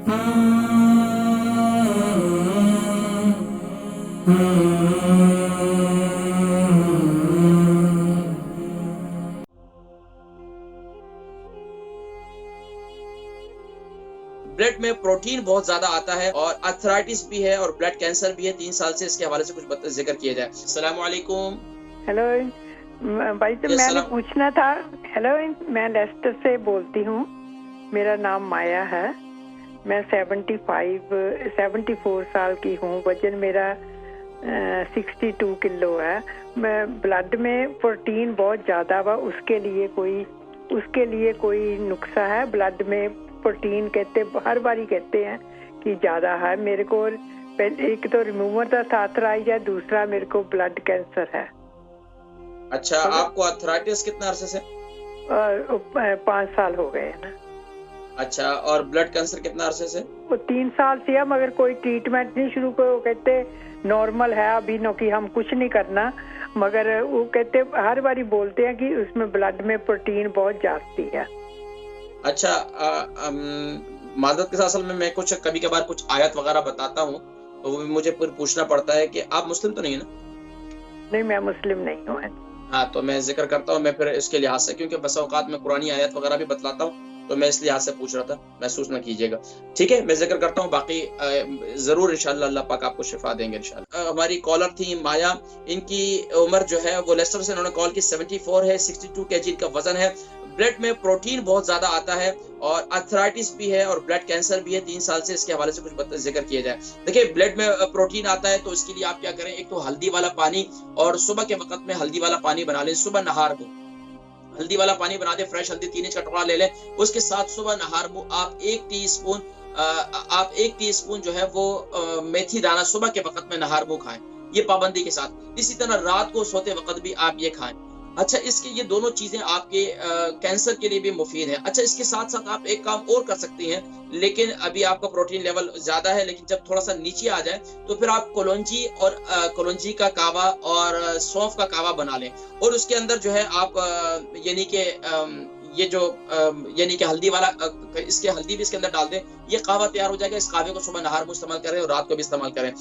Blood में protein बहुत ज्यादा आता है और अर्थराइटिस भी है और ब्लड कैंसर भी है 3 साल से। इसके हवाले से कुछ जिक्र किया जाए। अस्सलाम वालेकुम। हेलो भाई, तो मैंने पूछना था। हेलो, मैं लेस्टर से बोलती हूँ। मेरा नाम माया है। मैं 74 साल की हूँ। वजन मेरा 62 किलो है। मैं ब्लड में प्रोटीन बहुत ज्यादा हुआ। उसके लिए कोई नुस्खा है? ब्लड में प्रोटीन हर बारी कहते हैं कि ज्यादा है। मेरे को एक तो रिमूवर था अर्थराइटिस है, दूसरा मेरे को ब्लड कैंसर है। अच्छा, आपको अर्थराइटिस कितना अरसे से? 5 साल हो गए ना। अच्छा, और ब्लड कैंसर कितना अरसे से? वो 3 साल से है, मगर कोई ट्रीटमेंट नहीं शुरू करो। कहते नॉर्मल है अभी, नो कि हम कुछ नहीं करना। मगर वो कहते हर बारी बोलते हैं कि उसमें ब्लड में प्रोटीन बहुत जाती है। अच्छा, मादत के साथ असल में मैं कुछ कभी कभार कुछ आयत वगैरह बताता हूँ, तो वो भी मुझे फिर पूछना पड़ता है कि आप मुस्लिम तो नहीं है ना? नहीं, मैं मुस्लिम नहीं हूँ। हाँ, तो मैं जिक्र करता हूँ मैं फिर इसके लिहाज से, क्योंकि बस औकात में कुरानी आयत वगैरह भी बतलाता हूँ, तो मैं इस लिहाज से पूछ रहा था, महसूस ना कीजिएगा। ठीक है, मैं जिक्र करता हूँ, बाकी जरूर इंशाल्लाह अल्लाह पाक आपको शिफा देंगे इंशाल्लाह। हमारी कॉलर थी माया। इनकी उम्र जो है वो लेस्टर से इन्होंने कॉल की, 74 है, 62 kg का वजन है। ब्लड में प्रोटीन बहुत ज्यादा आता है और अर्थराइटिस भी है और ब्लड कैंसर भी है 3 साल से। इसके हवाले से कुछ जिक्र किया जाए। देखिए, ब्लड में प्रोटीन आता है तो इसके लिए आप क्या करें, एक तो हल्दी वाला पानी, और सुबह के वक्त में हल्दी वाला पानी बना लें। सुबह नहार को हल्दी वाला पानी बना दे, फ्रेश हल्दी 3 इंच का टुकड़ा ले लें। उसके साथ सुबह नहार को आप 1 टीस्पून जो है वो मेथी दाना सुबह के वक्त में नहार को खाएं, ये पाबंदी के साथ। इसी तरह रात को सोते वक्त भी आप ये खाएं। अच्छा, इसके ये दोनों चीजें आपके कैंसर के लिए भी मुफीद है। अच्छा, इसके साथ साथ आप एक काम और कर सकती हैं, लेकिन अभी आपका प्रोटीन लेवल ज्यादा है, लेकिन जब थोड़ा सा नीचे आ जाए तो फिर आप कलौंजी का कावा और सौंफ का कावा बना लें, और उसके अंदर जो है आप यानी कि हल्दी वाला हल्दी भी इसके अंदर डाल दें। ये कावा तैयार हो जाएगा। इस कावे को सुबह नहार में इस्तेमाल करें और रात को भी इस्तेमाल करें।